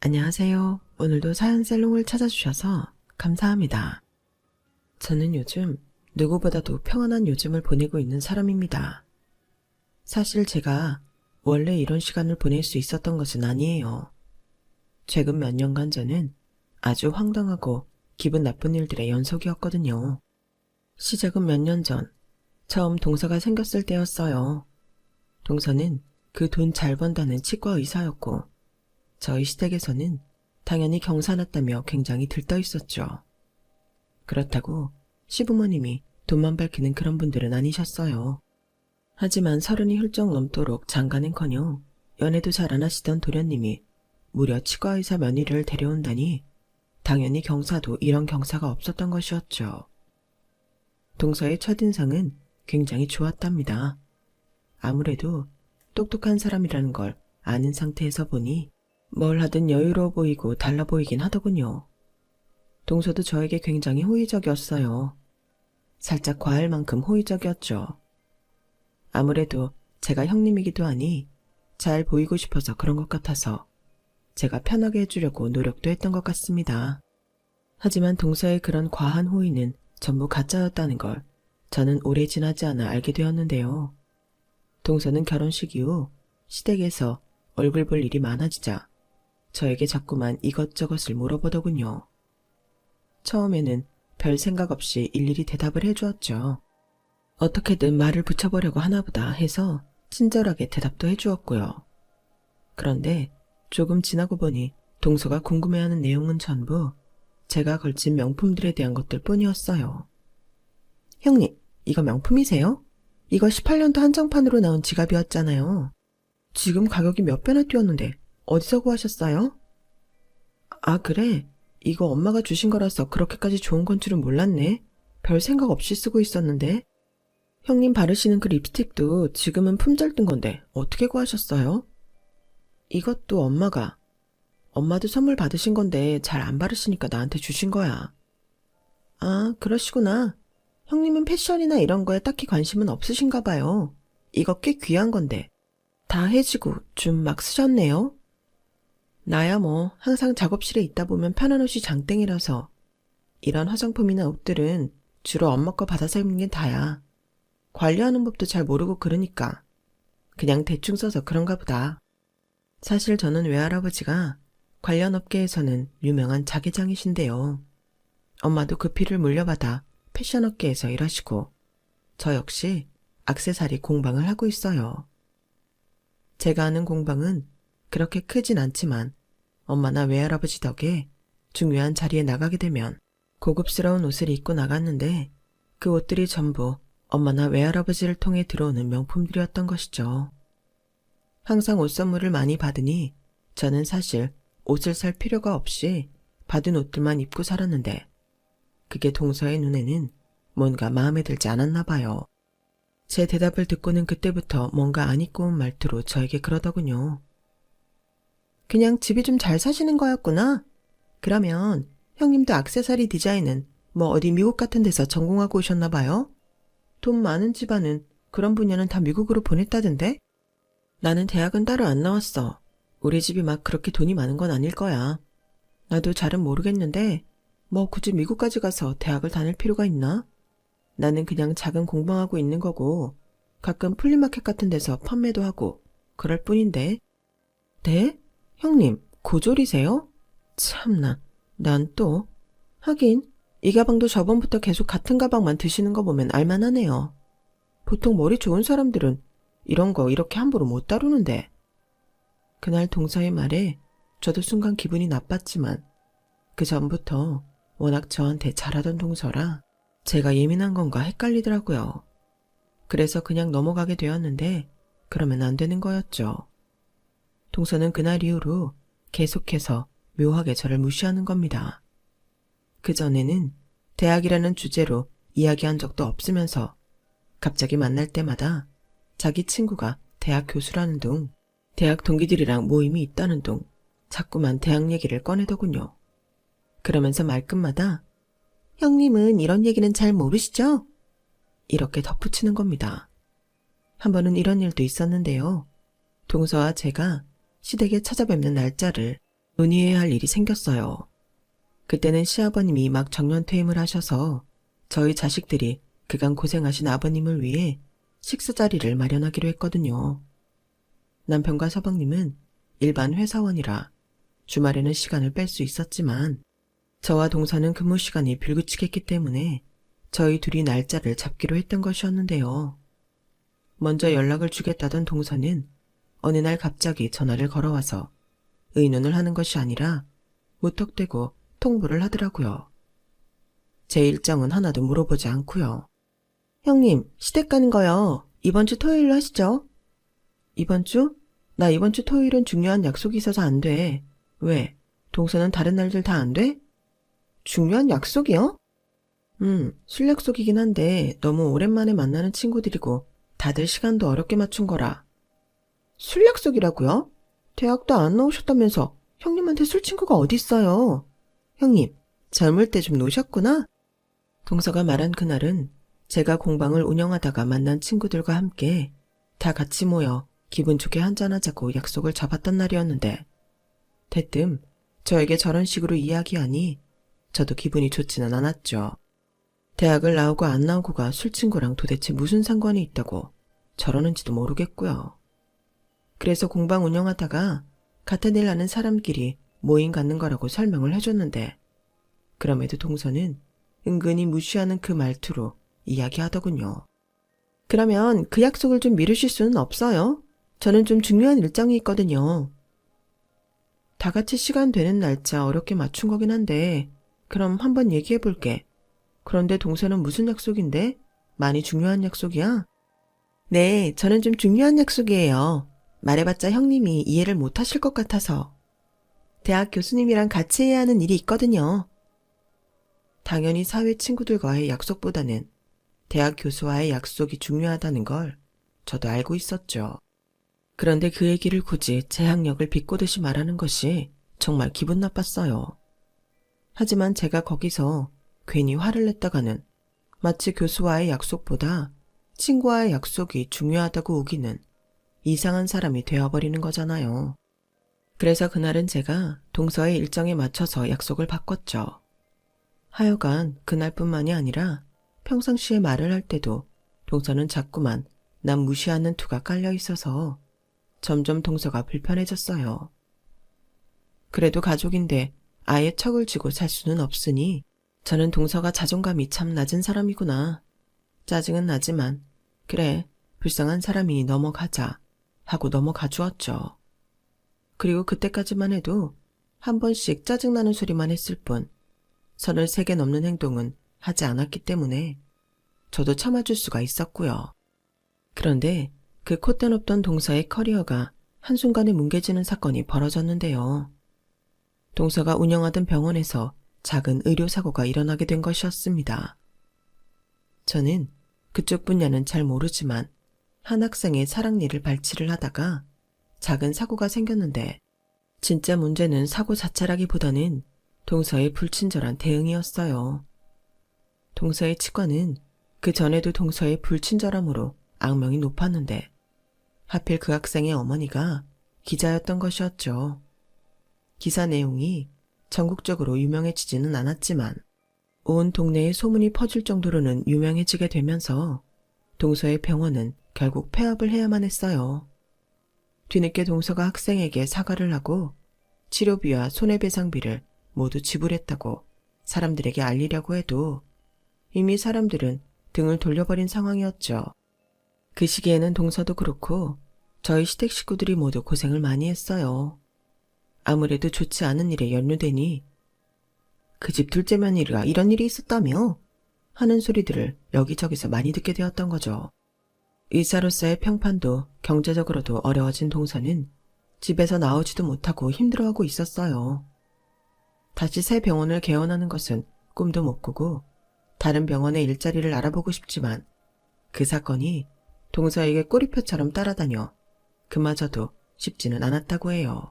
안녕하세요. 오늘도 사연살롱을 찾아주셔서 감사합니다. 저는 요즘 누구보다도 평안한 요즘을 보내고 있는 사람입니다. 사실 제가 원래 이런 시간을 보낼 수 있었던 것은 아니에요. 최근 몇 년간 저는 아주 황당하고 기분 나쁜 일들의 연속이었거든요. 시작은 몇 년 전, 처음 동서가 생겼을 때였어요. 동서는 그 돈 잘 번다는 치과 의사였고, 저희 시댁에서는 당연히 경사났다며 굉장히 들떠 있었죠. 그렇다고 시부모님이 돈만 밝히는 그런 분들은 아니셨어요. 하지만 30이 훌쩍 넘도록 장가는커녕 연애도 잘 안 하시던 도련님이 무려 치과의사 며느리를 데려온다니 당연히 경사도 이런 경사가 없었던 것이었죠. 동서의 첫인상은 굉장히 좋았답니다. 아무래도 똑똑한 사람이라는 걸 아는 상태에서 보니 뭘 하든 여유로워 보이고 달라 보이긴 하더군요. 동서도 저에게 굉장히 호의적이었어요. 살짝 과할 만큼 호의적이었죠. 아무래도 제가 형님이기도 하니 잘 보이고 싶어서 그런 것 같아서 제가 편하게 해주려고 노력도 했던 것 같습니다. 하지만 동서의 그런 과한 호의는 전부 가짜였다는 걸 저는 오래 지나지 않아 알게 되었는데요. 동서는 결혼식 이후 시댁에서 얼굴 볼 일이 많아지자 저에게 자꾸만 이것저것을 물어보더군요. 처음에는 별 생각 없이 일일이 대답을 해주었죠. 어떻게든 말을 붙여보려고 하나보다 해서 친절하게 대답도 해주었고요. 그런데 조금 지나고 보니 동서가 궁금해하는 내용은 전부 제가 걸친 명품들에 대한 것들 뿐이었어요. 형님, 이거 명품이세요? 이거 18년도 한정판으로 나온 지갑이었잖아요. 지금 가격이 몇 배나 뛰었는데 어디서 구하셨어요? 아, 그래? 이거 엄마가 주신 거라서 그렇게까지 좋은 건 줄은 몰랐네. 별 생각 없이 쓰고 있었는데. 형님 바르시는 그 립스틱도 지금은 품절 뜬 건데 어떻게 구하셨어요? 이것도 엄마도 선물 받으신 건데 잘 안 바르시니까 나한테 주신 거야. 아, 그러시구나. 형님은 패션이나 이런 거에 딱히 관심은 없으신가 봐요. 이거 꽤 귀한 건데. 다 해지고 좀 막 쓰셨네요. 나야 뭐 항상 작업실에 있다 보면 편한 옷이 장땡이라서 이런 화장품이나 옷들은 주로 엄마 거 받아서 입는 게 다야. 관리하는 법도 잘 모르고 그러니까 그냥 대충 써서 그런가 보다. 사실 저는 외할아버지가 관련 업계에서는 유명한 자개장이신데요. 엄마도 그 피를 물려받아 패션 업계에서 일하시고 저 역시 액세서리 공방을 하고 있어요. 제가 하는 공방은 그렇게 크진 않지만 엄마나 외할아버지 덕에 중요한 자리에 나가게 되면 고급스러운 옷을 입고 나갔는데 그 옷들이 전부 엄마나 외할아버지를 통해 들어오는 명품들이었던 것이죠. 항상 옷 선물을 많이 받으니 저는 사실 옷을 살 필요가 없이 받은 옷들만 입고 살았는데 그게 동서의 눈에는 뭔가 마음에 들지 않았나 봐요. 제 대답을 듣고는 그때부터 뭔가 안 입고 온 말투로 저에게 그러더군요. 그냥 집이 좀 잘 사시는 거였구나. 그러면 형님도 액세서리 디자인은 뭐 어디 미국 같은 데서 전공하고 오셨나 봐요? 돈 많은 집안은 그런 분야는 다 미국으로 보냈다던데? 나는 대학은 따로 안 나왔어. 우리 집이 막 그렇게 돈이 많은 건 아닐 거야. 나도 잘은 모르겠는데 뭐 굳이 미국까지 가서 대학을 다닐 필요가 있나? 나는 그냥 작은 공방하고 있는 거고 가끔 플리마켓 같은 데서 판매도 하고 그럴 뿐인데. 네? 형님, 고졸이세요? 참나, 난 또. 하긴 이 가방도 저번부터 계속 같은 가방만 드시는 거 보면 알만하네요. 보통 머리 좋은 사람들은 이런 거 이렇게 함부로 못 다루는데. 그날 동서의 말에 저도 순간 기분이 나빴지만 그 전부터 워낙 저한테 잘하던 동서라 제가 예민한 건가 헷갈리더라고요. 그래서 그냥 넘어가게 되었는데 그러면 안 되는 거였죠. 동서는 그날 이후로 계속해서 묘하게 저를 무시하는 겁니다. 그전에는 대학이라는 주제로 이야기한 적도 없으면서 갑자기 만날 때마다 자기 친구가 대학 교수라는 둥, 대학 동기들이랑 모임이 있다는 둥 자꾸만 대학 얘기를 꺼내더군요. 그러면서 말끝마다 형님은 이런 얘기는 잘 모르시죠? 이렇게 덧붙이는 겁니다. 한 번은 이런 일도 있었는데요. 동서와 제가 시댁에 찾아뵙는 날짜를 논의해야 할 일이 생겼어요. 그때는 시아버님이 막 정년퇴임을 하셔서 저희 자식들이 그간 고생하신 아버님을 위해 식사 자리를 마련하기로 했거든요. 남편과 서방님은 일반 회사원이라 주말에는 시간을 뺄 수 있었지만 저와 동서는 근무 시간이 불규칙했기 때문에 저희 둘이 날짜를 잡기로 했던 것이었는데요. 먼저 연락을 주겠다던 동서는 어느 날 갑자기 전화를 걸어와서 의논을 하는 것이 아니라 무턱대고 통보를 하더라고요. 제 일정은 하나도 물어보지 않고요. 형님, 시댁 가는 거요. 이번 주 토요일로 하시죠? 이번 주? 나 이번 주 토요일은 중요한 약속이 있어서 안 돼. 왜? 동서는 다른 날들 다 안 돼? 중요한 약속이요? 술 약속이긴 한데 너무 오랜만에 만나는 친구들이고 다들 시간도 어렵게 맞춘 거라. 술 약속이라고요? 대학도 안 나오셨다면서 형님한테 술 친구가 어딨어요? 형님, 젊을 때 좀 노셨구나? 동서가 말한 그날은 제가 공방을 운영하다가 만난 친구들과 함께 다 같이 모여 기분 좋게 한잔하자고 약속을 잡았던 날이었는데 대뜸 저에게 저런 식으로 이야기하니 저도 기분이 좋지는 않았죠. 대학을 나오고 안 나오고가 술 친구랑 도대체 무슨 상관이 있다고 저러는지도 모르겠고요. 그래서 공방 운영하다가 같은 일 하는 사람끼리 모임 갖는 거라고 설명을 해줬는데 그럼에도 동서는 은근히 무시하는 그 말투로 이야기하더군요. 그러면 그 약속을 좀 미루실 수는 없어요? 저는 좀 중요한 일정이 있거든요. 다 같이 시간 되는 날짜 어렵게 맞춘 거긴 한데 그럼 한번 얘기해 볼게. 그런데 동서는 무슨 약속인데? 많이 중요한 약속이야? 네, 저는 좀 중요한 약속이에요. 말해봤자 형님이 이해를 못 하실 것 같아서. 대학 교수님이랑 같이 해야 하는 일이 있거든요. 당연히 사회 친구들과의 약속보다는 대학 교수와의 약속이 중요하다는 걸 저도 알고 있었죠. 그런데 그 얘기를 굳이 제 학력을 비꼬듯이 말하는 것이 정말 기분 나빴어요. 하지만 제가 거기서 괜히 화를 냈다가는 마치 교수와의 약속보다 친구와의 약속이 중요하다고 우기는 이상한 사람이 되어버리는 거잖아요. 그래서 그날은 제가 동서의 일정에 맞춰서 약속을 바꿨죠. 하여간 그날뿐만이 아니라 평상시에 말을 할 때도 동서는 자꾸만 남 무시하는 투가 깔려 있어서 점점 동서가 불편해졌어요. 그래도 가족인데 아예 척을 쥐고 살 수는 없으니 저는 동서가 자존감이 참 낮은 사람이구나. 짜증은 나지만 그래 불쌍한 사람이 넘어가자 하고 넘어가 주었죠. 그리고 그때까지만 해도 한 번씩 짜증나는 소리만 했을 뿐 선을 세게 넘는 행동은 하지 않았기 때문에 저도 참아줄 수가 있었고요. 그런데 그 콧대 없던 동서의 커리어가 한순간에 뭉개지는 사건이 벌어졌는데요. 동서가 운영하던 병원에서 작은 의료사고가 일어나게 된 것이었습니다. 저는 그쪽 분야는 잘 모르지만 한 학생의 사랑니를 발치를 하다가 작은 사고가 생겼는데 진짜 문제는 사고 자체라기보다는 동서의 불친절한 대응이었어요. 동서의 치과는 그 전에도 동서의 불친절함으로 악명이 높았는데 하필 그 학생의 어머니가 기자였던 것이었죠. 기사 내용이 전국적으로 유명해지지는 않았지만 온 동네에 소문이 퍼질 정도로는 유명해지게 되면서 동서의 병원은 결국 폐업을 해야만 했어요. 뒤늦게 동서가 학생에게 사과를 하고 치료비와 손해배상비를 모두 지불했다고 사람들에게 알리려고 해도 이미 사람들은 등을 돌려버린 상황이었죠. 그 시기에는 동서도 그렇고 저희 시댁 식구들이 모두 고생을 많이 했어요. 아무래도 좋지 않은 일에 연루되니 그 집 둘째 며느리가 이런 일이 있었다며 하는 소리들을 여기저기서 많이 듣게 되었던 거죠. 의사로서의 평판도 경제적으로도 어려워진 동서는 집에서 나오지도 못하고 힘들어하고 있었어요. 다시 새 병원을 개원하는 것은 꿈도 못 꾸고 다른 병원의 일자리를 알아보고 싶지만 그 사건이 동서에게 꼬리표처럼 따라다녀 그마저도 쉽지는 않았다고 해요.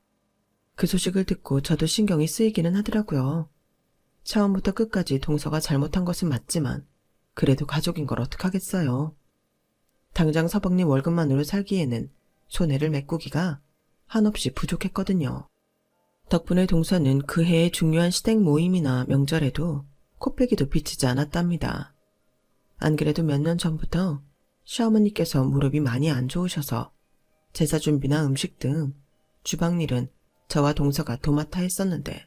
그 소식을 듣고 저도 신경이 쓰이기는 하더라고요. 처음부터 끝까지 동서가 잘못한 것은 맞지만 그래도 가족인 걸 어떡하겠어요. 당장 서방님 월급만으로 살기에는 손해를 메꾸기가 한없이 부족했거든요. 덕분에 동서는 그 해의 중요한 시댁 모임이나 명절에도 코빼기도 비치지 않았답니다. 안 그래도 몇 년 전부터 시어머니께서 무릎이 많이 안 좋으셔서 제사 준비나 음식 등 주방일은 저와 동서가 도맡아 했었는데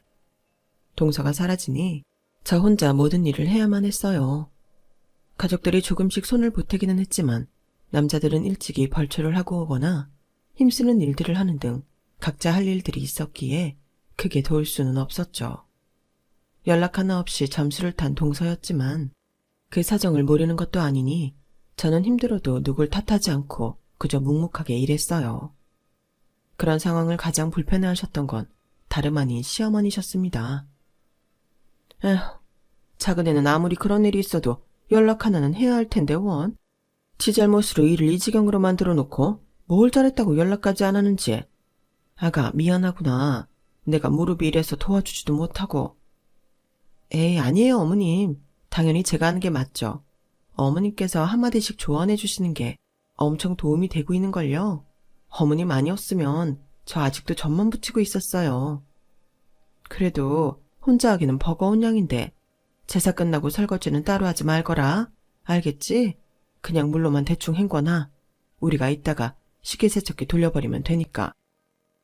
동서가 사라지니 저 혼자 모든 일을 해야만 했어요. 가족들이 조금씩 손을 보태기는 했지만 남자들은 일찍이 벌초를 하고 오거나 힘쓰는 일들을 하는 등 각자 할 일들이 있었기에 크게 도울 수는 없었죠. 연락 하나 없이 잠수를 탄 동서였지만 그 사정을 모르는 것도 아니니 저는 힘들어도 누굴 탓하지 않고 그저 묵묵하게 일했어요. 그런 상황을 가장 불편해하셨던 건 다름 아닌 시어머니셨습니다. 에휴, 작은 애는 아무리 그런 일이 있어도 연락 하나는 해야 할 텐데 원. 지 잘못으로 일을 이 지경으로 만들어 놓고 뭘 잘했다고 연락까지 안 하는지. 아가 미안하구나. 내가 무릎이 이래서 도와주지도 못하고. 에이 아니에요 어머님. 당연히 제가 하는 게 맞죠. 어머님께서 한마디씩 조언해 주시는 게 엄청 도움이 되고 있는걸요. 어머님 아니었으면 저 아직도 점만 붙이고 있었어요. 그래도 혼자 하기는 버거운 양인데 제사 끝나고 설거지는 따로 하지 말거라. 알겠지? 그냥 물로만 대충 헹궈놔. 우리가 이따가 식기세척기 돌려버리면 되니까.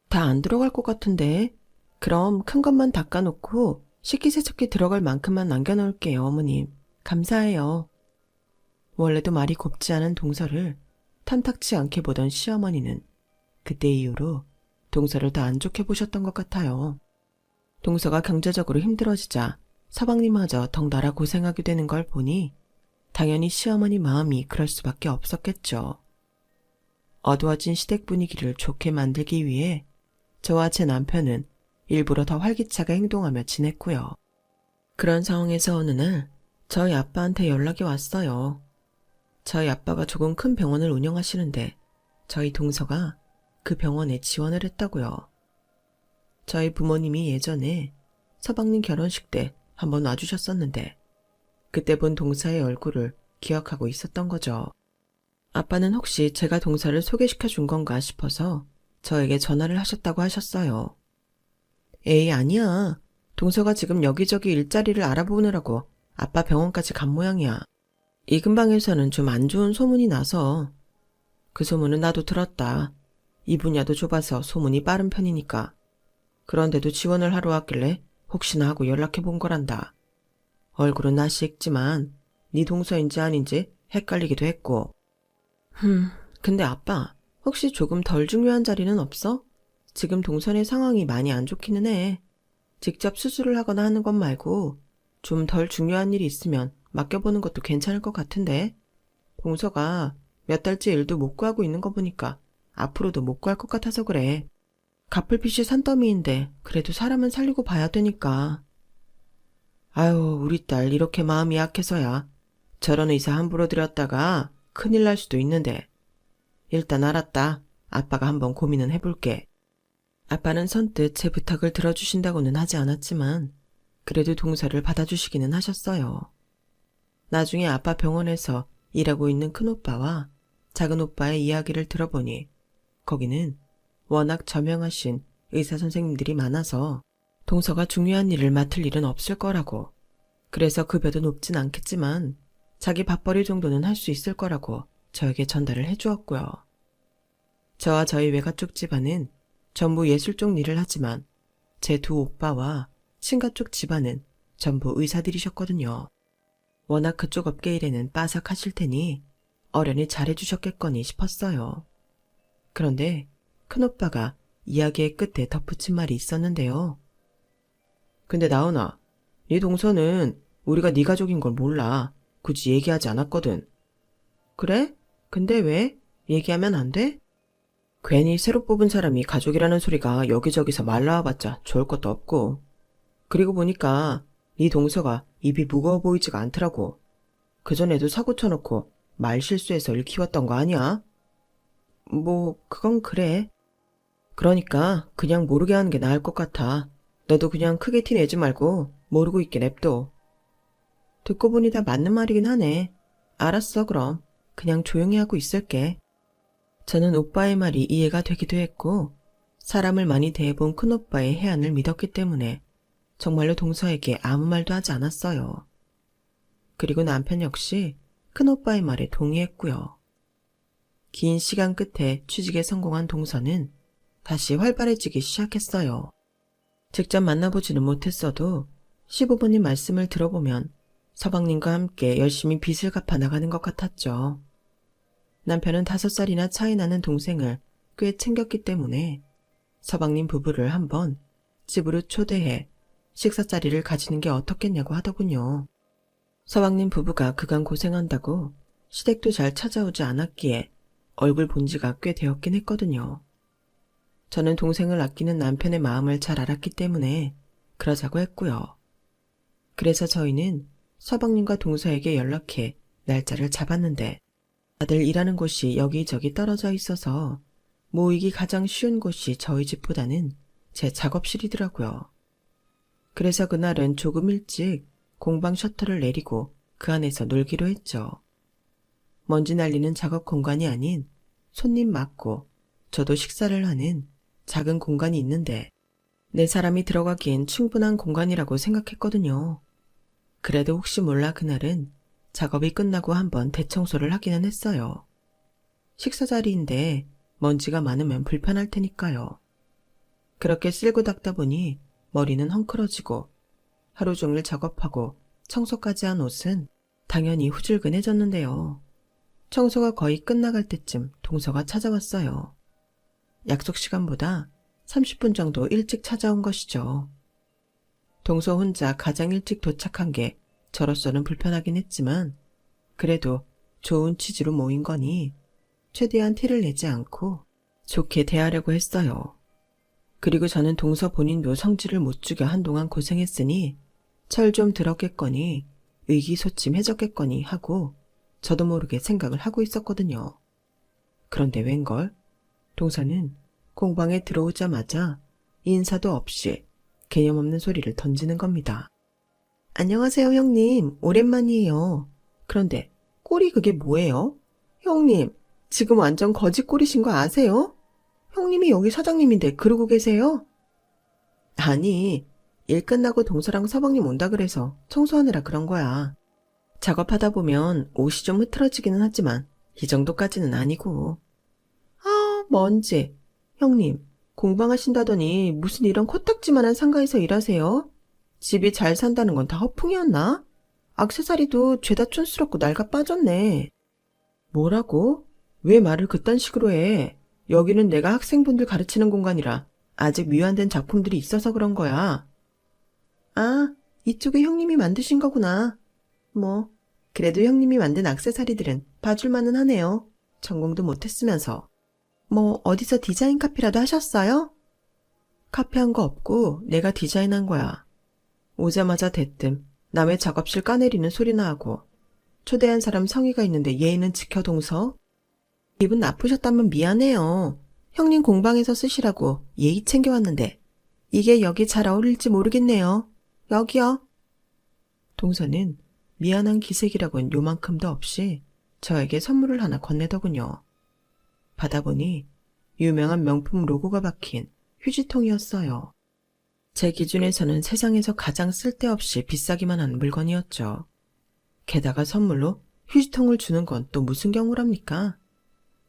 다 안 들어갈 것 같은데. 그럼 큰 것만 닦아놓고 식기세척기 들어갈 만큼만 남겨놓을게요, 어머님. 감사해요. 원래도 말이 곱지 않은 동서를 탐탁치 않게 보던 시어머니는 그때 이후로 동서를 더 안 좋게 보셨던 것 같아요. 동서가 경제적으로 힘들어지자 서방님마저 덩달아 고생하게 되는 걸 보니 당연히 시어머니 마음이 그럴 수밖에 없었겠죠. 어두워진 시댁 분위기를 좋게 만들기 위해 저와 제 남편은 일부러 더 활기차게 행동하며 지냈고요. 그런 상황에서 어느 날 저희 아빠한테 연락이 왔어요. 저희 아빠가 조금 큰 병원을 운영하시는데 저희 동서가 그 병원에 지원을 했다고요. 저희 부모님이 예전에 서방님 결혼식 때 한번 와주셨었는데 그때 본 동서의 얼굴을 기억하고 있었던 거죠. 아빠는 혹시 제가 동서를 소개시켜 준 건가 싶어서 저에게 전화를 하셨다고 하셨어요. 에이 아니야. 동서가 지금 여기저기 일자리를 알아보느라고 아빠 병원까지 간 모양이야. 이 근방에서는 좀 안 좋은 소문이 나서. 그 소문은 나도 들었다. 이 분야도 좁아서 소문이 빠른 편이니까. 그런데도 지원을 하러 왔길래 혹시나 하고 연락해 본 거란다. 얼굴은 낯이 익지만 네 동서인지 아닌지 헷갈리기도 했고. 근데 아빠 혹시 조금 덜 중요한 자리는 없어? 지금 동선의 상황이 많이 안 좋기는 해. 직접 수술을 하거나 하는 것 말고 좀 덜 중요한 일이 있으면 맡겨보는 것도 괜찮을 것 같은데. 동서가 몇 달째 일도 못 구하고 있는 거 보니까 앞으로도 못 구할 것 같아서 그래. 갚을 빚이 산더미인데 그래도 사람은 살리고 봐야 되니까. 아유 우리 딸 이렇게 마음이 약해서야 저런 의사 함부로 들였다가 큰일 날 수도 있는데. 일단 알았다. 아빠가 한번 고민은 해볼게. 아빠는 선뜻 제 부탁을 들어주신다고는 하지 않았지만 그래도 동서를 받아주시기는 하셨어요. 나중에 아빠 병원에서 일하고 있는 큰오빠와 작은오빠의 이야기를 들어보니 거기는 워낙 저명하신 의사 선생님들이 많아서 동서가 중요한 일을 맡을 일은 없을 거라고, 그래서 급여도 높진 않겠지만 자기 밥벌이 정도는 할 수 있을 거라고 저에게 전달을 해주었고요. 저와 저희 외가 쪽 집안은 전부 예술 쪽 일을 하지만 제 두 오빠와 친가 쪽 집안은 전부 의사들이셨거든요. 워낙 그쪽 업계 일에는 빠삭하실 테니 어련히 잘해주셨겠거니 싶었어요. 그런데 큰오빠가 이야기의 끝에 덧붙인 말이 있었는데요. 근데 나은아, 네 동서는 우리가 네 가족인 걸 몰라. 굳이 얘기하지 않았거든. 그래? 근데 왜? 얘기하면 안 돼? 괜히 새로 뽑은 사람이 가족이라는 소리가 여기저기서 말 나와봤자 좋을 것도 없고. 그리고 보니까 네 동서가 입이 무거워 보이지가 않더라고. 그전에도 사고 쳐놓고 말 실수해서 일 키웠던 거 아니야? 뭐 그건 그래. 그러니까 그냥 모르게 하는 게 나을 것 같아. 너도 그냥 크게 티 내지 말고 모르고 있게 냅둬. 듣고 보니 다 맞는 말이긴 하네. 알았어 그럼. 그냥 조용히 하고 있을게. 저는 오빠의 말이 이해가 되기도 했고 사람을 많이 대해본 큰오빠의 해안을 믿었기 때문에 정말로 동서에게 아무 말도 하지 않았어요. 그리고 남편 역시 큰오빠의 말에 동의했고요. 긴 시간 끝에 취직에 성공한 동서는 다시 활발해지기 시작했어요. 직접 만나보지는 못했어도 시부모님 말씀을 들어보면 서방님과 함께 열심히 빚을 갚아 나가는 것 같았죠. 남편은 5살이나 차이 나는 동생을 꽤 챙겼기 때문에 서방님 부부를 한번 집으로 초대해 식사 자리를 가지는 게 어떻겠냐고 하더군요. 서방님 부부가 그간 고생한다고 시댁도 잘 찾아오지 않았기에 얼굴 본 지가 꽤 되었긴 했거든요. 저는 동생을 아끼는 남편의 마음을 잘 알았기 때문에 그러자고 했고요. 그래서 저희는 서방님과 동서에게 연락해 날짜를 잡았는데 다들 일하는 곳이 여기저기 떨어져 있어서 모이기 가장 쉬운 곳이 저희 집보다는 제 작업실이더라고요. 그래서 그날은 조금 일찍 공방 셔터를 내리고 그 안에서 놀기로 했죠. 먼지 날리는 작업 공간이 아닌 손님 맞고 저도 식사를 하는 작은 공간이 있는데 4사람이 들어가기엔 충분한 공간이라고 생각했거든요. 그래도 혹시 몰라 그날은 작업이 끝나고 한번 대청소를 하기는 했어요. 식사 자리인데 먼지가 많으면 불편할 테니까요. 그렇게 쓸고 닦다 보니 머리는 헝클어지고 하루 종일 작업하고 청소까지 한 옷은 당연히 후줄근해졌는데요. 청소가 거의 끝나갈 때쯤 동서가 찾아왔어요. 약속 시간보다 30분 정도 일찍 찾아온 것이죠. 동서 혼자 가장 일찍 도착한 게 저로서는 불편하긴 했지만 그래도 좋은 취지로 모인 거니 최대한 티를 내지 않고 좋게 대하려고 했어요. 그리고 저는 동서 본인도 성질을 못 죽여 한동안 고생했으니 철 좀 들었겠거니 의기소침해졌겠거니 하고 저도 모르게 생각을 하고 있었거든요. 그런데 웬걸? 동서는 공방에 들어오자마자 인사도 없이 개념 없는 소리를 던지는 겁니다. 안녕하세요 형님, 오랜만이에요. 그런데 꼴이 그게 뭐예요? 형님, 지금 완전 거짓꼴이신 거 아세요? 형님이 여기 사장님인데 그러고 계세요? 아니, 일 끝나고 동서랑 서방님 온다 그래서 청소하느라 그런 거야. 작업하다 보면 옷이 좀 흐트러지기는 하지만 이 정도까지는 아니고. 아, 먼지. 형님, 공방하신다더니 무슨 이런 코딱지만한 상가에서 일하세요? 집이 잘 산다는 건 다 허풍이었나? 액세서리도 죄다 촌스럽고 낡아 빠졌네. 뭐라고? 왜 말을 그딴 식으로 해? 여기는 내가 학생분들 가르치는 공간이라 아직 미완된 작품들이 있어서 그런 거야. 아, 이쪽에 형님이 만드신 거구나. 뭐, 그래도 형님이 만든 액세서리들은 봐줄만은 하네요. 전공도 못했으면서. 뭐 어디서 디자인 카피라도 하셨어요? 카피한 거 없고 내가 디자인한 거야. 오자마자 대뜸 남의 작업실 까내리는 소리나 하고 초대한 사람 성의가 있는데 예의는 지켜 동서? 기분 나쁘셨다면 미안해요. 형님 공방에서 쓰시라고 예의 챙겨왔는데 이게 여기 잘 어울릴지 모르겠네요. 여기요. 동서는 미안한 기색이라곤 요만큼도 없이 저에게 선물을 하나 건네더군요. 받아보니 유명한 명품 로고가 박힌 휴지통이었어요. 제 기준에서는 세상에서 가장 쓸데없이 비싸기만 한 물건이었죠. 게다가 선물로 휴지통을 주는 건 또 무슨 경우랍니까?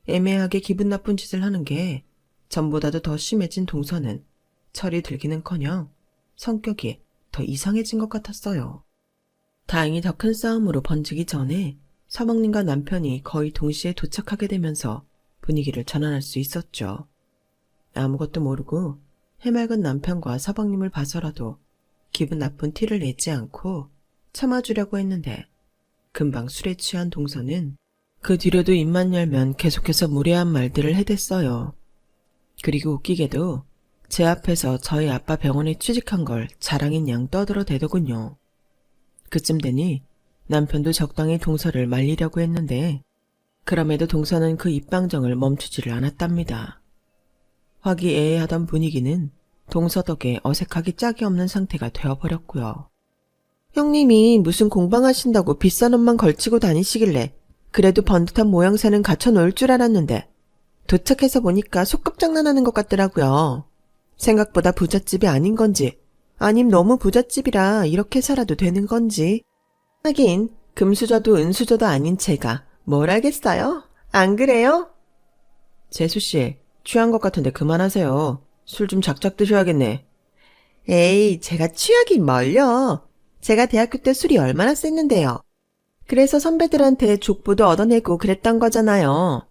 애매하게 기분 나쁜 짓을 하는 게 전보다도 더 심해진 동서는 철이 들기는커녕 성격이 더 이상해진 것 같았어요. 다행히 더 큰 싸움으로 번지기 전에 서방님과 남편이 거의 동시에 도착하게 되면서 분위기를 전환할 수 있었죠. 아무것도 모르고 해맑은 남편과 서방님을 봐서라도 기분 나쁜 티를 내지 않고 참아주려고 했는데 금방 술에 취한 동서는 그 뒤로도 입만 열면 계속해서 무례한 말들을 해댔어요. 그리고 웃기게도 제 앞에서 저희 아빠 병원에 취직한 걸 자랑인 양 떠들어대더군요. 그쯤 되니 남편도 적당히 동서를 말리려고 했는데 그럼에도 동서는 그 입방정을 멈추지를 않았답니다. 화기애애하던 분위기는 동서 덕에 어색하기 짝이 없는 상태가 되어버렸고요. 형님이 무슨 공방하신다고 비싼 옷만 걸치고 다니시길래 그래도 번듯한 모양새는 갖춰놓을 줄 알았는데 도착해서 보니까 속꿉장난하는 것 같더라고요. 생각보다 부잣집이 아닌 건지, 아님 너무 부잣집이라 이렇게 살아도 되는 건지. 하긴 금수저도 은수저도 아닌 제가 뭘 알겠어요? 안 그래요? 재수씨, 취한 것 같은데 그만하세요. 술 좀 작작 드셔야겠네. 에이, 제가 취하긴 뭘요. 제가 대학교 때 술이 얼마나 셌는데요. 그래서 선배들한테 족보도 얻어내고 그랬던 거잖아요.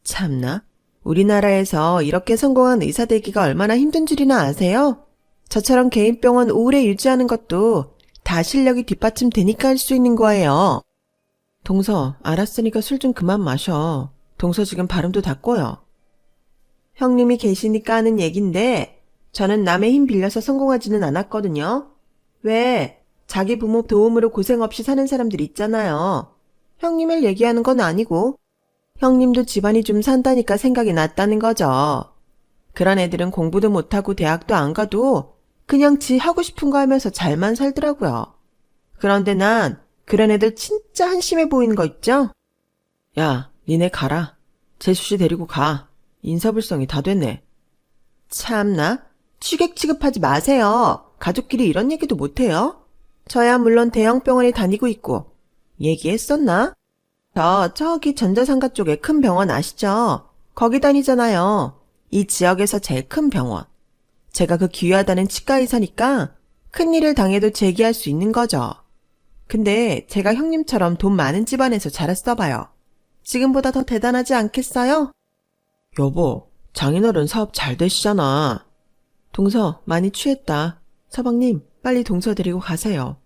참나, 우리나라에서 이렇게 성공한 의사 되기가 얼마나 힘든 줄이나 아세요? 저처럼 개인병원 오래 유지하는 것도 다 실력이 뒷받침 되니까 할 수 있는 거예요. 동서, 알았으니까 술 좀 그만 마셔. 동서 지금 발음도 다 꼬여. 형님이 계시니까 하는 얘긴데 저는 남의 힘 빌려서 성공하지는 않았거든요. 왜? 자기 부모 도움으로 고생 없이 사는 사람들 있잖아요. 형님을 얘기하는 건 아니고 형님도 집안이 좀 산다니까 생각이 났다는 거죠. 그런 애들은 공부도 못하고 대학도 안 가도 그냥 지 하고 싶은 거 하면서 잘만 살더라고요. 그런데 난 그런 애들 진짜 한심해 보이는 거 있죠? 야, 니네 가라. 재수씨 데리고 가. 인사불성이 다 됐네. 참나, 취객 취급하지 마세요. 가족끼리 이런 얘기도 못해요? 저야 물론 대형 병원에 다니고 있고. 얘기했었나? 저기 전자상가 쪽에 큰 병원 아시죠? 거기 다니잖아요. 이 지역에서 제일 큰 병원. 제가 그 귀하다는 치과의사니까 큰일을 당해도 제기할 수 있는 거죠. 근데 제가 형님처럼 돈 많은 집안에서 자랐어 봐요. 지금보다 더 대단하지 않겠어요? 여보, 장인어른 사업 잘 되시잖아. 동서, 많이 취했다. 서방님, 빨리 동서 데리고 가세요.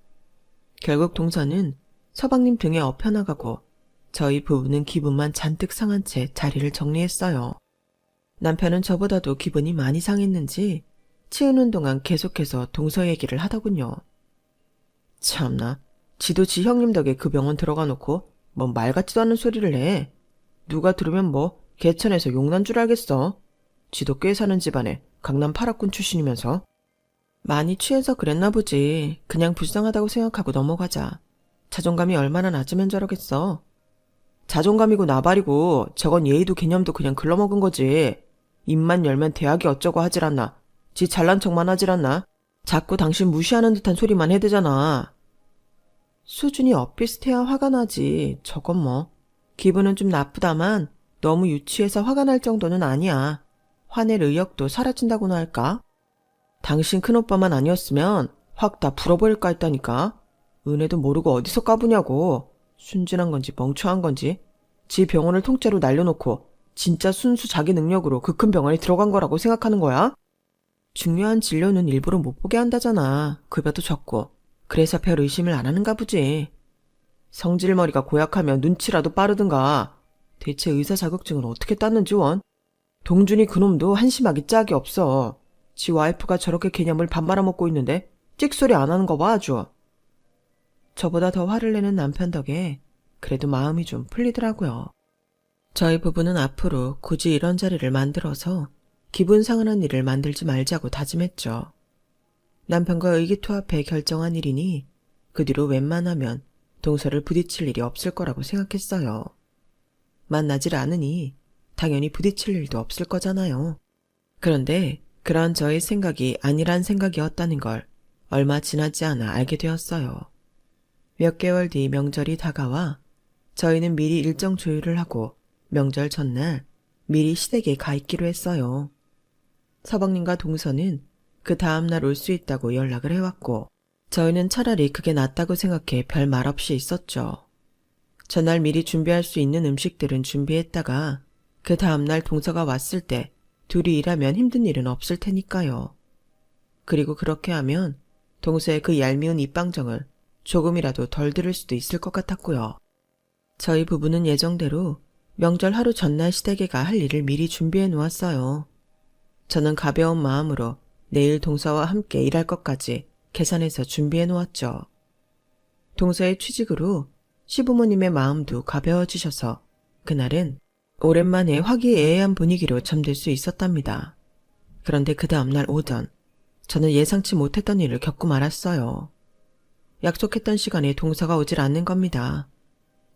결국 동서는 서방님 등에 엎혀나가고 저희 부부는 기분만 잔뜩 상한 채 자리를 정리했어요. 남편은 저보다도 기분이 많이 상했는지 치우는 동안 계속해서 동서 얘기를 하더군요. 참나, 지도 지 형님 덕에 그 병원 들어가 놓고 뭔 말 같지도 않은 소리를 해. 누가 들으면 뭐 개천에서 용난 줄 알겠어. 지도 꽤 사는 집안에 강남 8학군 출신이면서. 많이 취해서 그랬나 보지. 그냥 불쌍하다고 생각하고 넘어가자. 자존감이 얼마나 낮으면 저러겠어. 자존감이고 나발이고 저건 예의도 개념도 그냥 글러먹은 거지. 입만 열면 대학이 어쩌고 하질 않나. 지 잘난 척만 하질 않나. 자꾸 당신 무시하는 듯한 소리만 해대잖아. 수준이 엇비슷해야 화가 나지. 저건 뭐. 기분은 좀 나쁘다만 너무 유치해서 화가 날 정도는 아니야. 화낼 의욕도 사라진다고나 할까? 당신 큰오빠만 아니었으면 확 다 불어버릴까 했다니까. 은혜도 모르고 어디서 까부냐고. 순진한 건지 멍청한 건지. 지 병원을 통째로 날려놓고 진짜 순수 자기 능력으로 그 큰 병원에 들어간 거라고 생각하는 거야? 중요한 진료는 일부러 못 보게 한다잖아. 급여도 적고. 그래서 별 의심을 안 하는가 보지. 성질머리가 고약하면 눈치라도 빠르든가. 대체 의사 자격증을 어떻게 땄는지 원? 동준이 그놈도 한심하기 짝이 없어. 지 와이프가 저렇게 개념을 밥 말아먹고 있는데 찍소리 안 하는 거 봐 아주. 저보다 더 화를 내는 남편 덕에 그래도 마음이 좀 풀리더라고요. 저희 부부는 앞으로 굳이 이런 자리를 만들어서 기분 상하는 일을 만들지 말자고 다짐했죠. 남편과 의기투합해 결정한 일이니 그 뒤로 웬만하면 동서를 부딪힐 일이 없을 거라고 생각했어요. 만나질 않으니 당연히 부딪힐 일도 없을 거잖아요. 그런데 그런 저의 생각이 아니란 생각이었다는 걸 얼마 지나지 않아 알게 되었어요. 몇 개월 뒤 명절이 다가와 저희는 미리 일정 조율을 하고 명절 전날 미리 시댁에 가 있기로 했어요. 서방님과 동서는 그 다음날 올 수 있다고 연락을 해왔고 저희는 차라리 그게 낫다고 생각해 별 말 없이 있었죠. 전날 미리 준비할 수 있는 음식들은 준비했다가 그 다음날 동서가 왔을 때 둘이 일하면 힘든 일은 없을 테니까요. 그리고 그렇게 하면 동서의 그 얄미운 입방정을 조금이라도 덜 들을 수도 있을 것 같았고요. 저희 부부는 예정대로 명절 하루 전날 시댁에 가 할 일을 미리 준비해 놓았어요. 저는 가벼운 마음으로 내일 동서와 함께 일할 것까지 계산해서 준비해 놓았죠. 동서의 취직으로 시부모님의 마음도 가벼워지셔서 그날은 오랜만에 화기애애한 분위기로 잠들 수 있었답니다. 그런데 그 다음날 오전 저는 예상치 못했던 일을 겪고 말았어요. 약속했던 시간에 동서가 오질 않는 겁니다.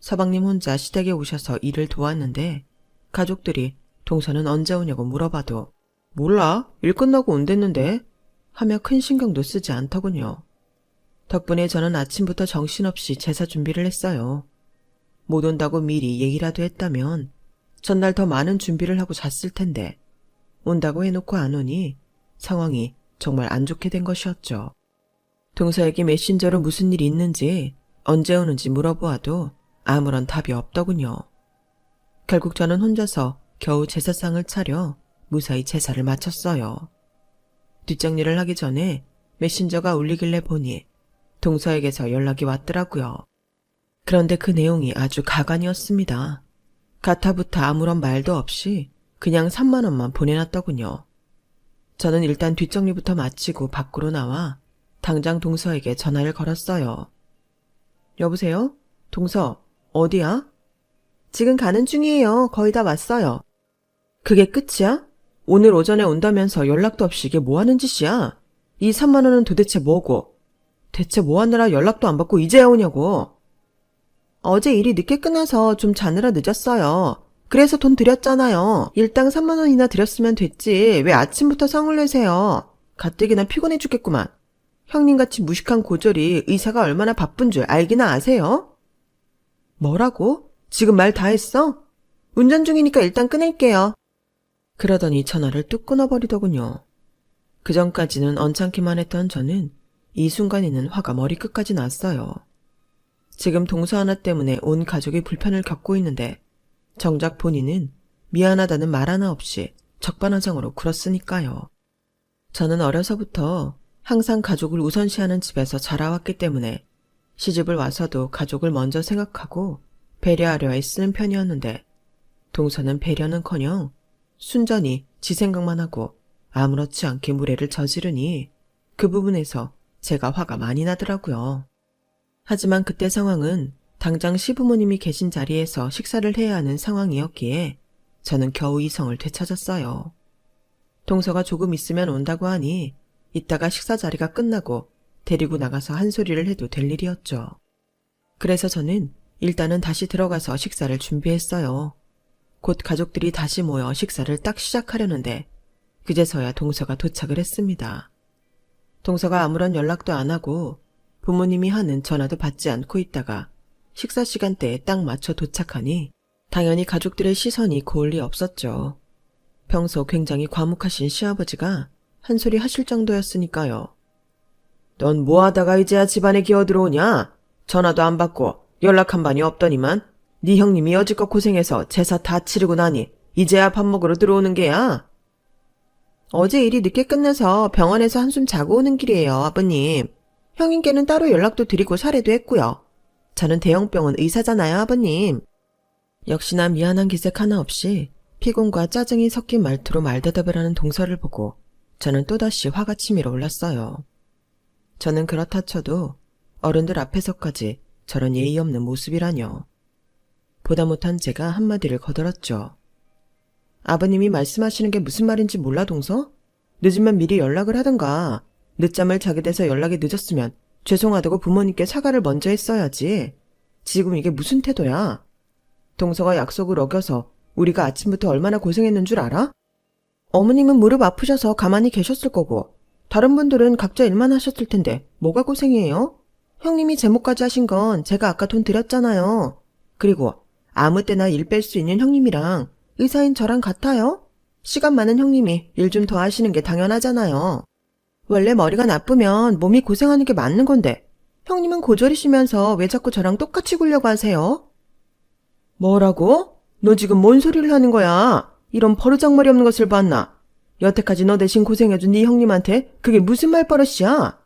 서방님 혼자 시댁에 오셔서 일을 도왔는데 가족들이 동서는 언제 오냐고 물어봐도 몰라, 일 끝나고 온댔는데 하며 큰 신경도 쓰지 않더군요. 덕분에 저는 아침부터 정신없이 제사 준비를 했어요. 못 온다고 미리 얘기라도 했다면 전날 더 많은 준비를 하고 잤을 텐데 온다고 해놓고 안 오니 상황이 정말 안 좋게 된 것이었죠. 동서에게 메신저로 무슨 일이 있는지 언제 오는지 물어보아도 아무런 답이 없더군요. 결국 저는 혼자서 겨우 제사상을 차려 무사히 제사를 마쳤어요. 뒷정리를 하기 전에 메신저가 울리길래 보니 동서에게서 연락이 왔더라고요. 그런데 그 내용이 아주 가관이었습니다. 가타부터 아무런 말도 없이 그냥 3만 원만 보내놨더군요. 저는 일단 뒷정리부터 마치고 밖으로 나와 당장 동서에게 전화를 걸었어요. 여보세요? 동서, 어디야? 지금 가는 중이에요. 거의 다 왔어요. 그게 끝이야? 오늘 오전에 온다면서 연락도 없이 이게 뭐 하는 짓이야? 이 3만 원은 도대체 뭐고? 대체 뭐 하느라 연락도 안 받고 이제야 오냐고? 어제 일이 늦게 끝나서 좀 자느라 늦었어요. 그래서 돈 드렸잖아요. 일당 3만 원이나 드렸으면 됐지. 왜 아침부터 성을 내세요? 가뜩이나 피곤해 죽겠구만. 형님같이 무식한 고졸이 의사가 얼마나 바쁜 줄 알기나 아세요? 뭐라고? 지금 말 다 했어? 운전 중이니까 일단 끊을게요. 그러더니 전화를 뚝 끊어버리더군요. 그전까지는 언짢기만 했던 저는 이 순간에는 화가 머리끝까지 났어요. 지금 동서 하나 때문에 온 가족이 불편을 겪고 있는데 정작 본인은 미안하다는 말 하나 없이 적반하장으로 굴었으니까요. 저는 어려서부터 항상 가족을 우선시하는 집에서 자라왔기 때문에 시집을 와서도 가족을 먼저 생각하고 배려하려 애쓰는 편이었는데 동서는 배려는커녕 순전히 지 생각만 하고 아무렇지 않게 무례를 저지르니 그 부분에서 제가 화가 많이 나더라고요. 하지만 그때 상황은 당장 시부모님이 계신 자리에서 식사를 해야 하는 상황이었기에 저는 겨우 이성을 되찾았어요. 동서가 조금 있으면 온다고 하니 이따가 식사 자리가 끝나고 데리고 나가서 한 소리를 해도 될 일이었죠. 그래서 저는 일단은 다시 들어가서 식사를 준비했어요. 곧 가족들이 다시 모여 식사를 딱 시작하려는데 그제서야 동서가 도착을 했습니다. 동서가 아무런 연락도 안 하고 부모님이 하는 전화도 받지 않고 있다가 식사 시간대에 딱 맞춰 도착하니 당연히 가족들의 시선이 고을 리 없었죠. 평소 굉장히 과묵하신 시아버지가 한 소리 하실 정도였으니까요. 넌 뭐 하다가 이제야 집안에 기어들어오냐? 전화도 안 받고 연락 한 반이 없더니만 네 형님이 여지껏 고생해서 제사 다 치르고 나니 이제야 밥 먹으러 들어오는 게야? 어제 일이 늦게 끝나서 병원에서 한숨 자고 오는 길이에요, 아버님. 형님께는 따로 연락도 드리고 사례도 했고요. 저는 대형병원 의사잖아요, 아버님. 역시나 미안한 기색 하나 없이 피곤과 짜증이 섞인 말투로 말대답을 하는 동서를 보고 저는 또다시 화가 치밀어 올랐어요. 저는 그렇다 쳐도 어른들 앞에서까지 저런 예의 없는 모습이라뇨. 보다 못한 제가 한마디를 거들었죠. 아버님이 말씀하시는 게 무슨 말인지 몰라, 동서? 늦으면 미리 연락을 하든가. 늦잠을 자게 돼서 연락이 늦었으면 죄송하다고 부모님께 사과를 먼저 했어야지. 지금 이게 무슨 태도야? 동서가 약속을 어겨서 우리가 아침부터 얼마나 고생했는 줄 알아? 어머님은 무릎 아프셔서 가만히 계셨을 거고 다른 분들은 각자 일만 하셨을 텐데 뭐가 고생이에요? 형님이 제목까지 하신 건 제가 아까 돈 드렸잖아요. 그리고 아무 때나 일 뺄 수 있는 형님이랑 의사인 저랑 같아요? 시간 많은 형님이 일 좀 더 하시는 게 당연하잖아요. 원래 머리가 나쁘면 몸이 고생하는 게 맞는 건데 형님은 고졸이시면서 왜 자꾸 저랑 똑같이 굴려고 하세요? 뭐라고? 너 지금 뭔 소리를 하는 거야? 이런 버르장머리 없는 것을 봤나? 여태까지 너 대신 고생해준 네 형님한테 그게 무슨 말버릇이야?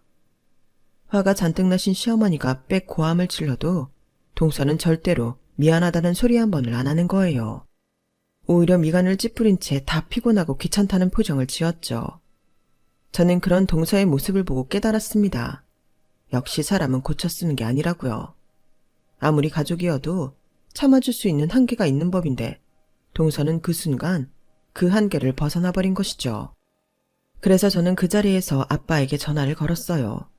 화가 잔뜩 나신 시어머니가 빽 고함을 질러도 동서는 절대로 미안하다는 소리 한 번을 안 하는 거예요. 오히려 미간을 찌푸린 채 다 피곤하고 귀찮다는 표정을 지었죠. 저는 그런 동서의 모습을 보고 깨달았습니다. 역시 사람은 고쳐 쓰는 게 아니라고요. 아무리 가족이어도 참아줄 수 있는 한계가 있는 법인데 동서는 그 순간 그 한계를 벗어나 버린 것이죠. 그래서 저는 그 자리에서 아빠에게 전화를 걸었어요.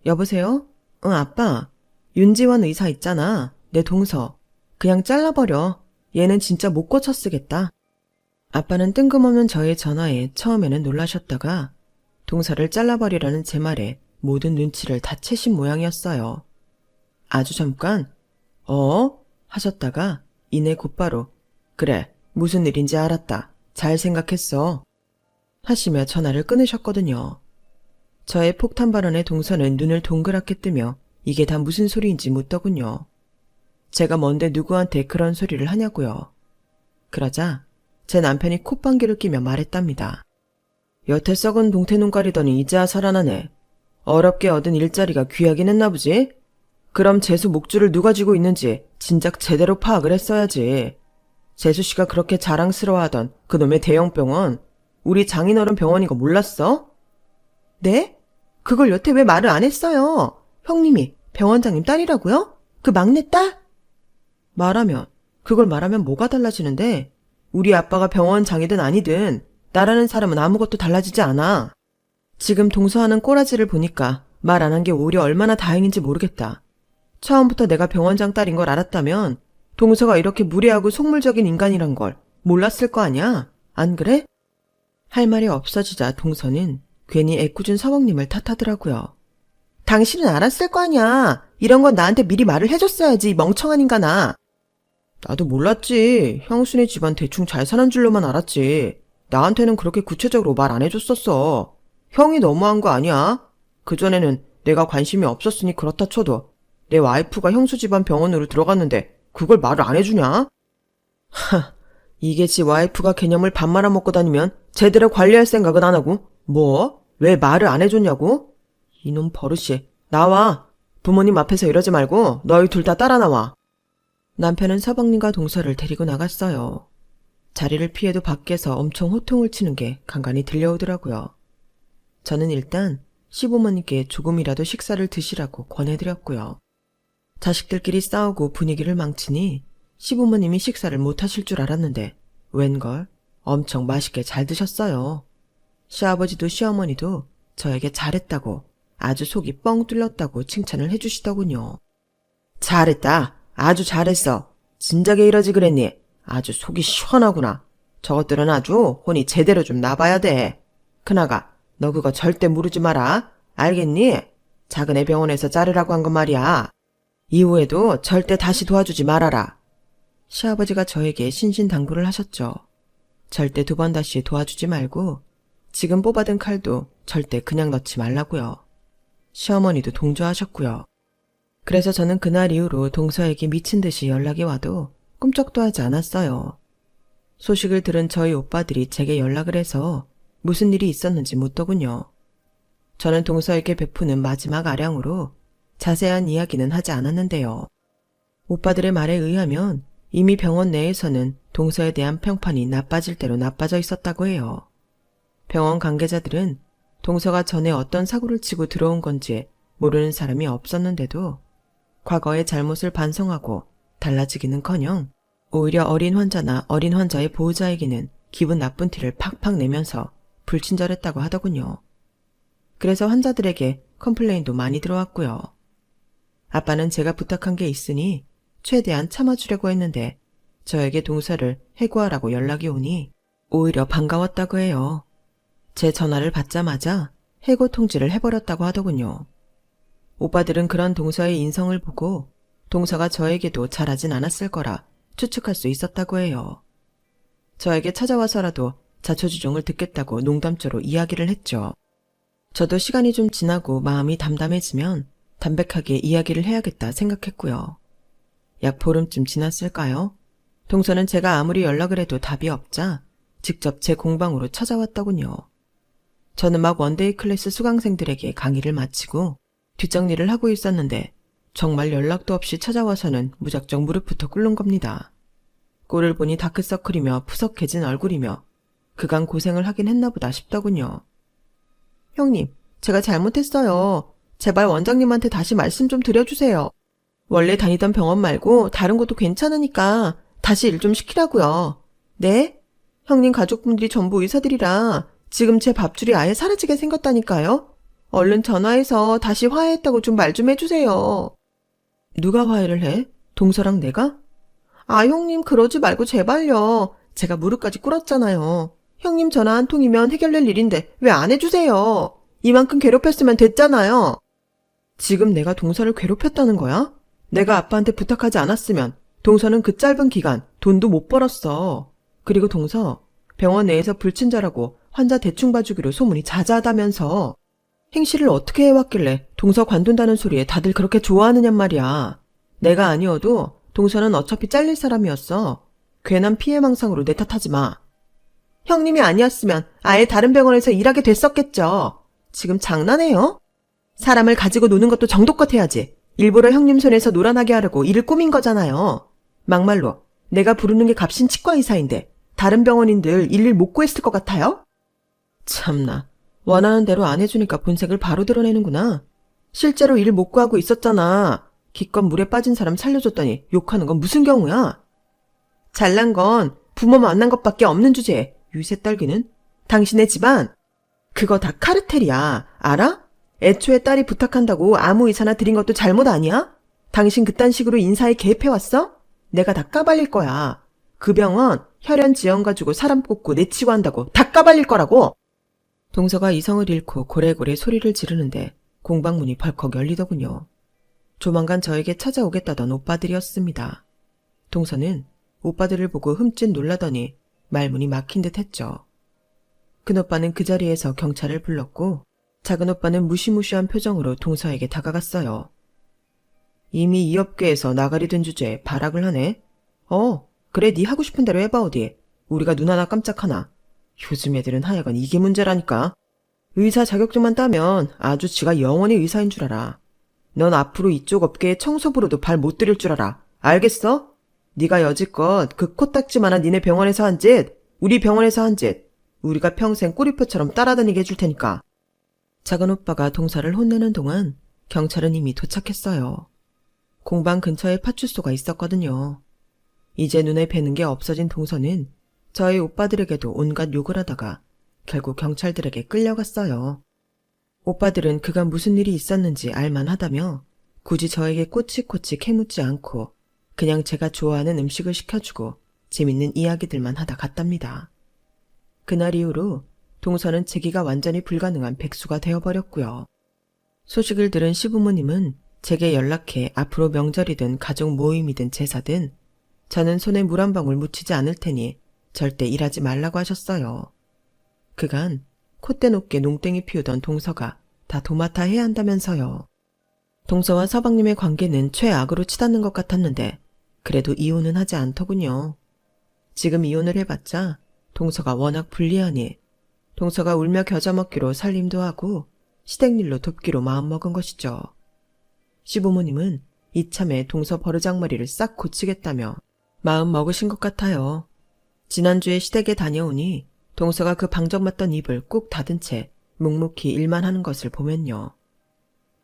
여보세요? 응, 아빠. 윤지원 의사 있잖아. 내 동서. 그냥 잘라버려. 얘는 진짜 못 고쳐 쓰겠다. 아빠는 뜬금없는 저의 전화에 처음에는 놀라셨다가 동서를 잘라버리라는 제 말에 모든 눈치를 다 채신 모양이었어요. 아주 잠깐 하셨다가 이내 곧바로 그래, 무슨 일인지 알았다. 잘 생각했어. 하시며 전화를 끊으셨거든요. 저의 폭탄 발언에 동서는 눈을 동그랗게 뜨며 이게 다 무슨 소리인지 묻더군요. 제가 뭔데 누구한테 그런 소리를 하냐고요. 그러자 제 남편이 콧방귀를 끼며 말했답니다. 여태 썩은 동태눈 가리더니 이제야 살아나네. 어렵게 얻은 일자리가 귀하긴 했나 보지? 그럼 재수 목줄을 누가 쥐고 있는지 진작 제대로 파악을 했어야지. 재수씨가 그렇게 자랑스러워하던 그놈의 대형병원, 우리 장인어른 병원인 거 몰랐어? 네? 그걸 여태 왜 말을 안 했어요? 형님이 병원장님 딸이라고요? 그 막내 딸? 그걸 말하면 뭐가 달라지는데? 우리 아빠가 병원장이든 아니든 나라는 사람은 아무것도 달라지지 않아. 지금 동서하는 꼬라지를 보니까 말 안 한 게 오히려 얼마나 다행인지 모르겠다. 처음부터 내가 병원장 딸인 걸 알았다면 동서가 이렇게 무례하고 속물적인 인간이란 걸 몰랐을 거 아니야? 안 그래? 할 말이 없어지자 동서는 괜히 애꿎은 서방님을 탓하더라고요. 당신은 알았을 거 아니야. 이런 건 나한테 미리 말을 해줬어야지, 멍청한 인간아. 나도 몰랐지. 형수네 집안 대충 잘 사는 줄로만 알았지. 나한테는 그렇게 구체적으로 말 안 해줬었어. 형이 너무한 거 아니야? 그전에는 내가 관심이 없었으니 그렇다 쳐도 내 와이프가 형수 집안 병원으로 들어갔는데 그걸 말을 안 해주냐? 이게 지 와이프가 개념을 밥 말아먹고 다니면 제대로 관리할 생각은 안 하고 뭐? 왜 말을 안 해줬냐고? 이놈 버릇이. 나와. 부모님 앞에서 이러지 말고 너희 둘 다 따라 나와. 남편은 서방님과 동서를 데리고 나갔어요. 자리를 피해도 밖에서 엄청 호통을 치는 게 간간히 들려오더라고요. 저는 일단 시부모님께 조금이라도 식사를 드시라고 권해드렸고요. 자식들끼리 싸우고 분위기를 망치니 시부모님이 식사를 못 하실 줄 알았는데 웬걸 엄청 맛있게 잘 드셨어요. 시아버지도 시어머니도 저에게 잘했다고 아주 속이 뻥 뚫렸다고 칭찬을 해주시더군요. 잘했다. 아주 잘했어. 진작에 이러지 그랬니? 아주 속이 시원하구나. 저것들은 아주 혼이 제대로 좀 나봐야 돼. 그나가 너 그거 절대 무르지 마라. 알겠니? 작은 애 병원에서 자르라고 한 건 말이야. 이후에도 절대 다시 도와주지 말아라. 시아버지가 저에게 신신당부를 하셨죠. 절대 두 번 다시 도와주지 말고 지금 뽑아든 칼도 절대 그냥 넣지 말라고요. 시어머니도 동조하셨고요. 그래서 저는 그날 이후로 동서에게 미친 듯이 연락이 와도 꿈쩍도 하지 않았어요. 소식을 들은 저희 오빠들이 제게 연락을 해서 무슨 일이 있었는지 묻더군요. 저는 동서에게 베푸는 마지막 아량으로 자세한 이야기는 하지 않았는데요. 오빠들의 말에 의하면 이미 병원 내에서는 동서에 대한 평판이 나빠질 대로 나빠져 있었다고 해요. 병원 관계자들은 동서가 전에 어떤 사고를 치고 들어온 건지 모르는 사람이 없었는데도 과거의 잘못을 반성하고 달라지기는커녕 오히려 어린 환자나 어린 환자의 보호자에게는 기분 나쁜 티를 팍팍 내면서 불친절했다고 하더군요. 그래서 환자들에게 컴플레인도 많이 들어왔고요. 아빠는 제가 부탁한 게 있으니 최대한 참아주려고 했는데 저에게 동서를 해고하라고 연락이 오니 오히려 반가웠다고 해요. 제 전화를 받자마자 해고 통지를 해버렸다고 하더군요. 오빠들은 그런 동서의 인성을 보고 동서가 저에게도 잘하진 않았을 거라 추측할 수 있었다고 해요. 저에게 찾아와서라도 자초지종을 듣겠다고 농담조로 이야기를 했죠. 저도 시간이 좀 지나고 마음이 담담해지면 담백하게 이야기를 해야겠다 생각했고요. 약 보름쯤 지났을까요? 동서는 제가 아무리 연락을 해도 답이 없자 직접 제 공방으로 찾아왔더군요. 저는 막 원데이 클래스 수강생들에게 강의를 마치고 뒷정리를 하고 있었는데 정말 연락도 없이 찾아와서는 무작정 무릎부터 꿇는 겁니다. 꼴을 보니 다크서클이며 푸석해진 얼굴이며 그간 고생을 하긴 했나 보다 싶더군요. 형님, 제가 잘못했어요. 제발 원장님한테 다시 말씀 좀 드려주세요. 원래 다니던 병원 말고 다른 곳도 괜찮으니까 다시 일 좀 시키라고요. 네? 형님 가족분들이 전부 의사들이라 지금 제 밥줄이 아예 사라지게 생겼다니까요. 얼른 전화해서 다시 화해했다고 좀 말 좀 해주세요. 누가 화해를 해? 동서랑 내가? 아, 형님 그러지 말고 제발요. 제가 무릎까지 꿇었잖아요. 형님 전화 한 통이면 해결될 일인데 왜 안 해주세요? 이만큼 괴롭혔으면 됐잖아요. 지금 내가 동서를 괴롭혔다는 거야? 내가 아빠한테 부탁하지 않았으면 동서는 그 짧은 기간 돈도 못 벌었어. 그리고 동서 병원 내에서 불친절하고 환자 대충 봐주기로 소문이 자자하다면서 행실을 어떻게 해왔길래 동서 관둔다는 소리에 다들 그렇게 좋아하느냔 말이야. 내가 아니어도 동서는 어차피 잘릴 사람이었어. 괜한 피해망상으로 내 탓하지 마. 형님이 아니었으면 아예 다른 병원에서 일하게 됐었겠죠. 지금 장난해요? 사람을 가지고 노는 것도 정도껏 해야지. 일부러 형님 손에서 놀아나게 하려고 일을 꾸민 거잖아요. 막말로 내가 부르는 게 값인 치과의사인데 다른 병원인들 일일 못 구했을 것 같아요? 참나. 원하는 대로 안 해주니까 본색을 바로 드러내는구나. 실제로 일 못 구하고 있었잖아. 기껏 물에 빠진 사람 살려줬더니 욕하는 건 무슨 경우야? 잘난 건 부모 만난 것밖에 없는 주제에 유세 떨기는? 당신의 집안? 그거 다 카르텔이야. 알아? 애초에 딸이 부탁한다고 아무 의사나 드린 것도 잘못 아니야? 당신 그딴 식으로 인사에 개입해왔어? 내가 다 까발릴 거야. 그 병원 혈연 지원 가지고 사람 뽑고 내치고 한다고 다 까발릴 거라고. 동서가 이성을 잃고 고래고래 소리를 지르는데 공방문이 벌컥 열리더군요. 조만간 저에게 찾아오겠다던 오빠들이었습니다. 동서는 오빠들을 보고 흠칫 놀라더니 말문이 막힌 듯 했죠. 큰 오빠는 그 자리에서 경찰을 불렀고 작은 오빠는 무시무시한 표정으로 동서에게 다가갔어요. 이미 이 업계에서 나가리 된 주제에 발악을 하네. 그래 네 하고 싶은 대로 해봐 어디. 우리가 눈 하나 깜짝 하나. 요즘 애들은 하여간 이게 문제라니까. 의사 자격증만 따면 아주 지가 영원히 의사인 줄 알아. 넌 앞으로 이쪽 업계에 청소부로도 발 못 들일 줄 알아. 알겠어? 네가 여지껏 그 코딱지만한 니네 병원에서 한 짓, 우리 병원에서 한 짓, 우리가 평생 꼬리표처럼 따라다니게 해줄 테니까. 작은 오빠가 동서를 혼내는 동안 경찰은 이미 도착했어요. 공방 근처에 파출소가 있었거든요. 이제 눈에 뵈는 게 없어진 동서는 저희 오빠들에게도 온갖 욕을 하다가 결국 경찰들에게 끌려갔어요. 오빠들은 그간 무슨 일이 있었는지 알만하다며 굳이 저에게 꼬치꼬치 캐묻지 않고 그냥 제가 좋아하는 음식을 시켜주고 재밌는 이야기들만 하다 갔답니다. 그날 이후로 동서는 재기가 완전히 불가능한 백수가 되어버렸고요. 소식을 들은 시부모님은 제게 연락해 앞으로 명절이든 가족 모임이든 제사든 저는 손에 물 한 방울 묻히지 않을 테니 절대 일하지 말라고 하셨어요. 그간 콧대 높게 농땡이 피우던 동서가 다 도맡아 해야 한다면서요. 동서와 서방님의 관계는 최악으로 치닫는 것 같았는데 그래도 이혼은 하지 않더군요. 지금 이혼을 해봤자 동서가 워낙 불리하니 동서가 울며 겨자 먹기로 살림도 하고 시댁일로 돕기로 마음먹은 것이죠. 시부모님은 이참에 동서 버르장머리를 싹 고치겠다며 마음 먹으신 것 같아요. 지난주에 시댁에 다녀오니 동서가 그 방정맞던 입을 꾹 닫은 채 묵묵히 일만 하는 것을 보면요.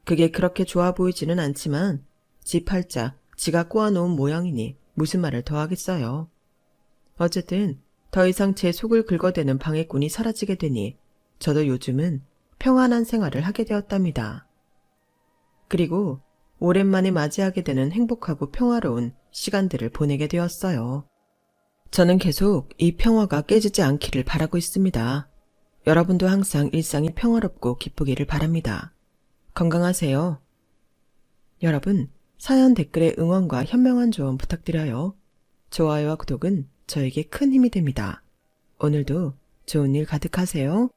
그게 그렇게 좋아 보이지는 않지만 지 팔자 지가 꼬아놓은 모양이니 무슨 말을 더 하겠어요. 어쨌든 더 이상 제 속을 긁어대는 방해꾼이 사라지게 되니 저도 요즘은 평안한 생활을 하게 되었답니다. 그리고 오랜만에 맞이하게 되는 행복하고 평화로운 시간들을 보내게 되었어요. 저는 계속 이 평화가 깨지지 않기를 바라고 있습니다. 여러분도 항상 일상이 평화롭고 기쁘기를 바랍니다. 건강하세요. 여러분, 사연 댓글에 응원과 현명한 조언 부탁드려요. 좋아요와 구독은 저에게 큰 힘이 됩니다. 오늘도 좋은 일 가득하세요.